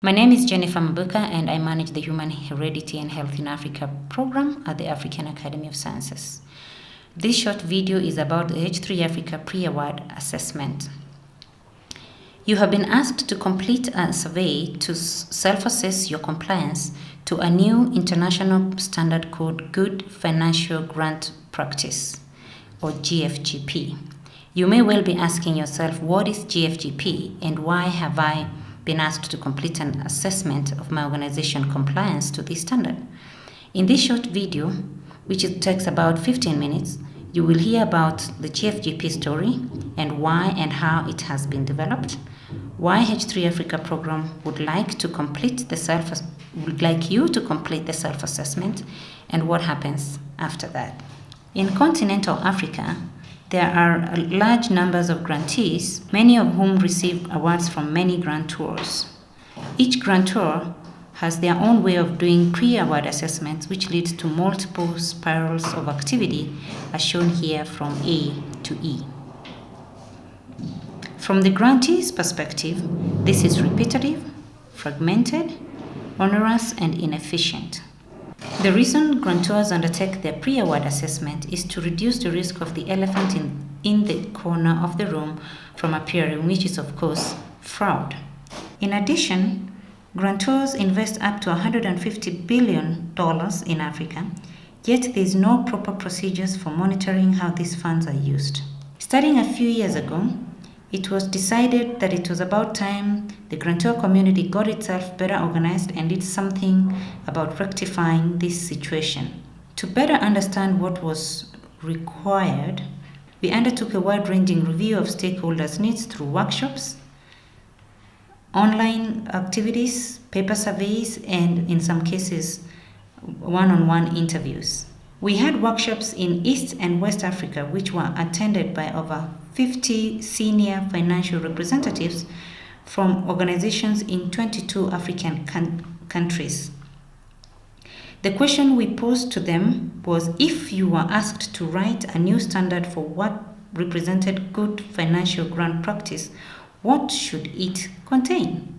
My name is Jennifer Mbuka and I manage the Human Heredity and Health in Africa program at the African Academy of Sciences. This short video is about the H3A Africa pre-award assessment. You have been asked to complete a survey to self-assess your compliance to a new international standard called Good Financial Grant Practice, or GFGP. You may well be asking yourself, what is GFGP and why have I been asked to complete an assessment of my organization compliance to this standard? In this short video, which takes about 15 minutes, you will hear about the GFGP story and why and how it has been developed, why H3 Africa program would like you to complete the self-assessment, and what happens after that. In continental Africa, there are large numbers of grantees, many of whom receive awards from many grantors. Each grantor has their own way of doing pre-award assessments, which leads to multiple spirals of activity, as shown here from A to E. From the grantee's perspective, this is repetitive, fragmented, onerous, and inefficient. The reason grantors undertake their pre-award assessment is to reduce the risk of the elephant in the corner of the room from appearing, which is, of course, fraud. In addition, grantors invest up to $150 billion in Africa, yet there is no proper procedures for monitoring how these funds are used. Starting a few years ago, it was decided that it was about time the grantor community got itself better organized and did something about rectifying this situation. To better understand what was required, we undertook a wide-ranging review of stakeholders' needs through workshops, online activities, paper surveys, and in some cases, one-on-one interviews. We had workshops in East and West Africa, which were attended by over 50 senior financial representatives from organizations in 22 African countries. The question we posed to them was, if you were asked to write a new standard for what represented good financial grant practice, what should it contain?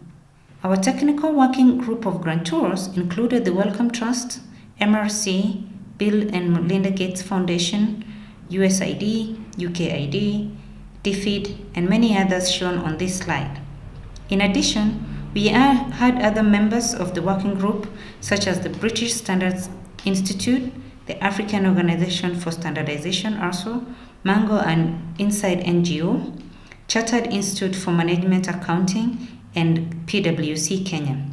Our technical working group of grantors included the Wellcome Trust, MRC, Bill and Melinda Gates Foundation, USAID, UKAID, DFID, and many others shown on this slide. In addition, we had other members of the working group, such as the British Standards Institute, the African Organization for Standardization also, Mango and Inside NGO, Chartered Institute for Management Accounting, and PwC Kenya.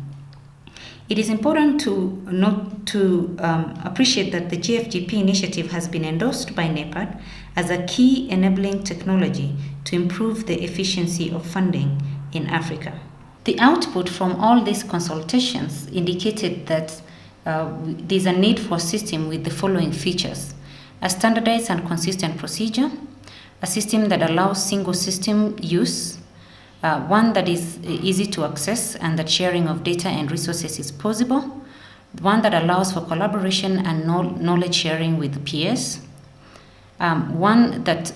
It is important to appreciate that the GFGP initiative has been endorsed by NEPAD as a key enabling technology to improve the efficiency of funding in Africa. The output from all these consultations indicated that there's a need for a system with the following features: a standardized and consistent procedure, a system that allows single system use, one that is easy to access and that sharing of data and resources is possible, one that allows for collaboration and knowledge sharing with peers, one that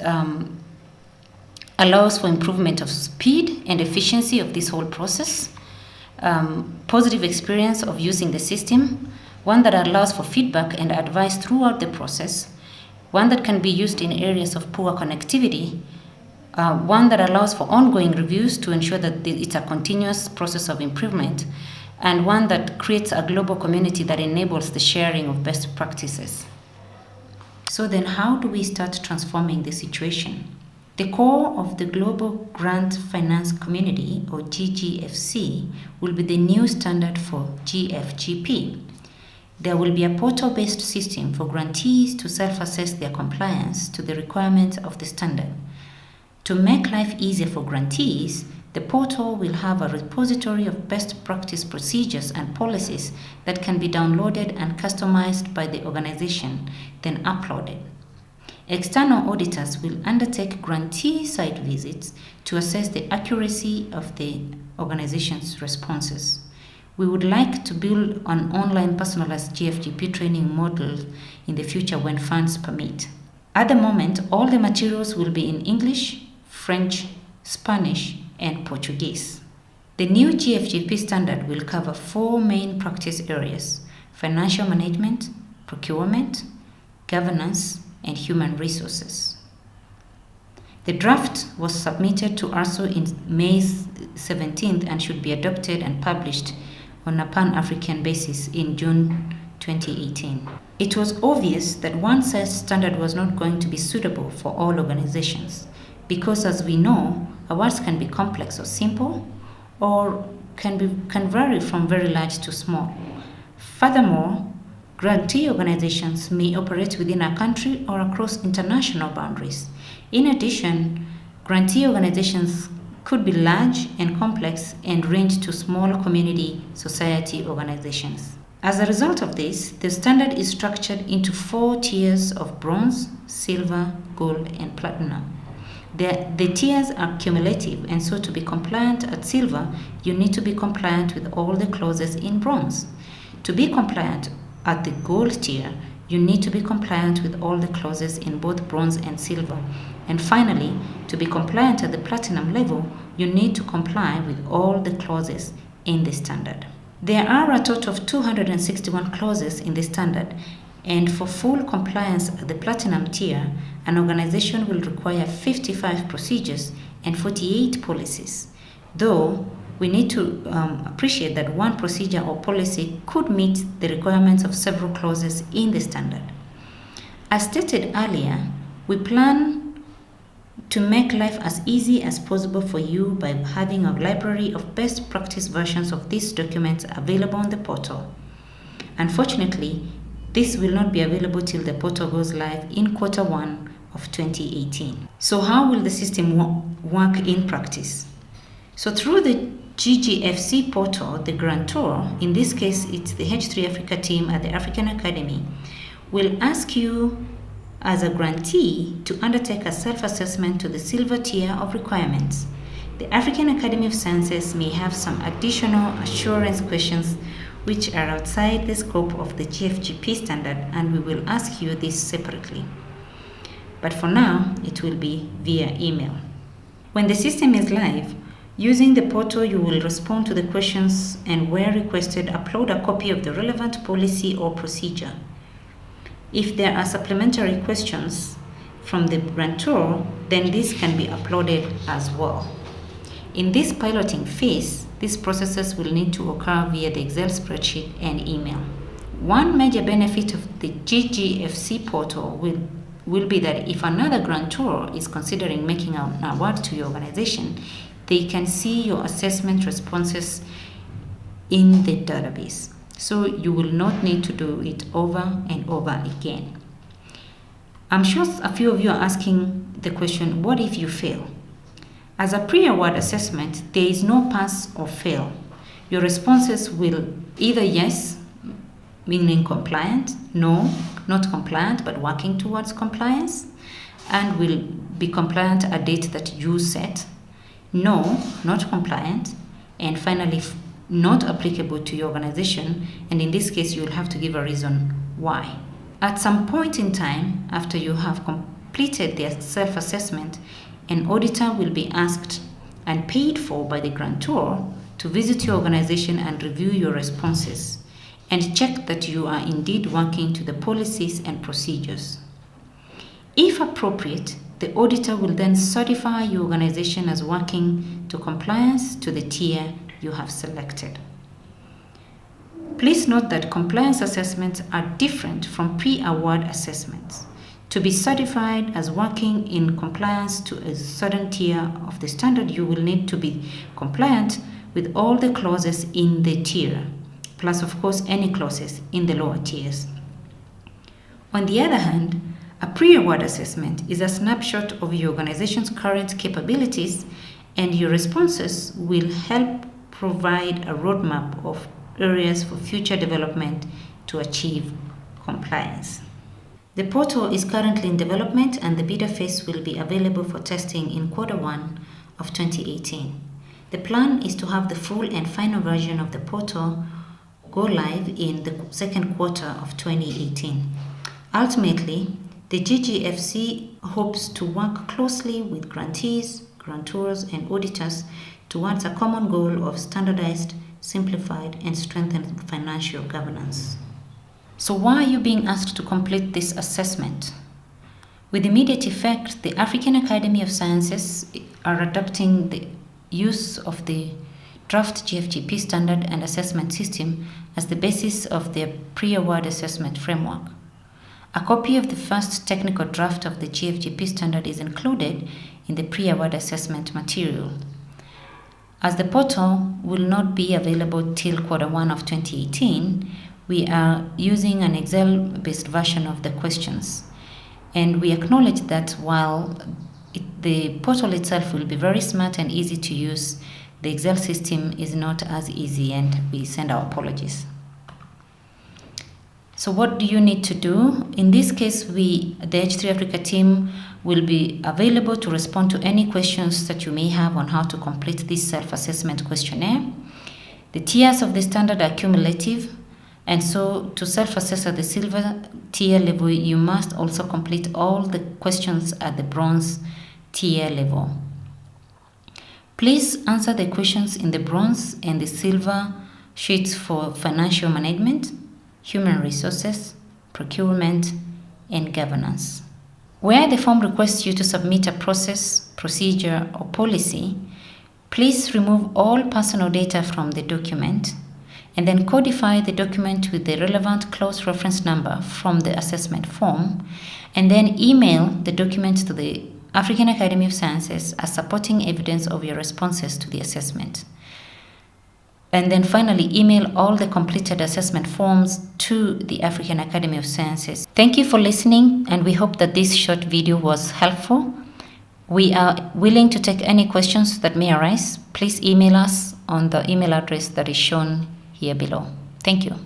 allows for improvement of speed and efficiency of this whole process, positive experience of using the system, one that allows for feedback and advice throughout the process, one that can be used in areas of poor connectivity, one that allows for ongoing reviews to ensure that it's a continuous process of improvement, and one that creates a global community that enables the sharing of best practices. So then how do we start transforming the situation? The core of the Global Grant Finance Community, or GGFC, will be the new standard for GFGP. There will be a portal-based system for grantees to self-assess their compliance to the requirements of the standard. To make life easier for grantees, the portal will have a repository of best practice procedures and policies that can be downloaded and customized by the organization, then uploaded. External auditors will undertake grantee site visits to assess the accuracy of the organization's responses. We would like to build an online personalized GFGP training model in the future when funds permit. At the moment, all the materials will be in English, French, Spanish, and Portuguese. The new GFGP standard will cover 4 main practice areas: financial management, procurement, governance, and human resources. The draft was submitted to ARSO in May 17th and should be adopted and published on a Pan-African basis in June 2018. It was obvious that one such standard was not going to be suitable for all organizations because, as we know, awards can be complex or simple, or can vary from very large to small. Furthermore, grantee organizations may operate within a country or across international boundaries. In addition, grantee organizations could be large and complex and range to small community society organizations. As a result of this, the standard is structured into 4 tiers of bronze, silver, gold, and platinum. The tiers are cumulative, and so to be compliant at silver, you need to be compliant with all the clauses in bronze. To be compliant at the gold tier, you need to be compliant with all the clauses in both bronze and silver. And finally, to be compliant at the platinum level, you need to comply with all the clauses in the standard. There are a total of 261 clauses in the standard, and for full compliance at the platinum tier, an organization will require 55 procedures and 48 policies, though we need to appreciate that one procedure or policy could meet the requirements of several clauses in the standard. As stated earlier, we plan to make life as easy as possible for you by having a library of best practice versions of these documents available on the portal. Unfortunately, this will not be available till the portal goes live in Q1 of 2018. So how will the system work in practice? So through the GGFC portal, the grantor, in this case it's the H3 Africa team at the African Academy, will ask you as a grantee to undertake a self-assessment to the silver tier of requirements. The African Academy of Sciences may have some additional assurance questions which are outside the scope of the GFGP standard, and we will ask you this separately. But for now, it will be via email. When the system is live, using the portal, you will respond to the questions and, where requested, upload a copy of the relevant policy or procedure. If there are supplementary questions from the grantor, then this can be uploaded as well. In this piloting phase, these processes will need to occur via the Excel spreadsheet and email. One major benefit of the GGFC portal will be that if another grantor is considering making an award to your organization, they can see your assessment responses in the database. So you will not need to do it over and over again. I'm sure a few of you are asking the question, what if you fail? As a pre-award assessment, there is no pass or fail. Your responses will either yes, meaning compliant, no, not compliant, but working towards compliance, and will be compliant at a date that you set, no, not compliant, and finally, not applicable to your organization, and in this case, you will have to give a reason why. At some point in time, after you have completed their self-assessment, an auditor will be asked and paid for by the grantor to visit your organization and review your responses and check that you are indeed working to the policies and procedures. If appropriate, the auditor will then certify your organization as working to compliance to the tier you have selected. Please note that compliance assessments are different from pre-award assessments. To be certified as working in compliance to a certain tier of the standard, you will need to be compliant with all the clauses in the tier, plus of course any clauses in the lower tiers. On the other hand, a pre-award assessment is a snapshot of your organization's current capabilities, and your responses will help provide a roadmap of areas for future development to achieve compliance. The portal is currently in development, and the beta phase will be available for testing in Q1 of 2018. The plan is to have the full and final version of the portal go live in the second quarter of 2018. Ultimately, the GGFC hopes to work closely with grantees, grantors, and auditors towards a common goal of standardized, simplified, and strengthened financial governance. So why are you being asked to complete this assessment? With immediate effect, the African Academy of Sciences are adopting the use of the draft GFGP standard and assessment system as the basis of their pre-award assessment framework. A copy of the first technical draft of the GFGP standard is included in the pre-award assessment material. As the portal will not be available till Q1 of 2018, we are using an Excel-based version of the questions. And we acknowledge that while the portal itself will be very smart and easy to use, the Excel system is not as easy, and we send our apologies. So what do you need to do? In this case, the H3 Africa team will be available to respond to any questions that you may have on how to complete this self-assessment questionnaire. The tiers of the standard are cumulative, and so to self-assess at the silver tier level, you must also complete all the questions at the bronze tier level. Please answer the questions in the bronze and the silver sheets for financial management, human resources, procurement, and governance. Where the form requests you to submit a process, procedure, or policy, please remove all personal data from the document and then codify the document with the relevant clause reference number from the assessment form, and then email the document to the African Academy of Sciences as supporting evidence of your responses to the assessment. And then finally, email all the completed assessment forms to the African Academy of Sciences. Thank you for listening, and we hope that this short video was helpful. We are willing to take any questions that may arise. Please email us on the email address that is shown here below. Thank you.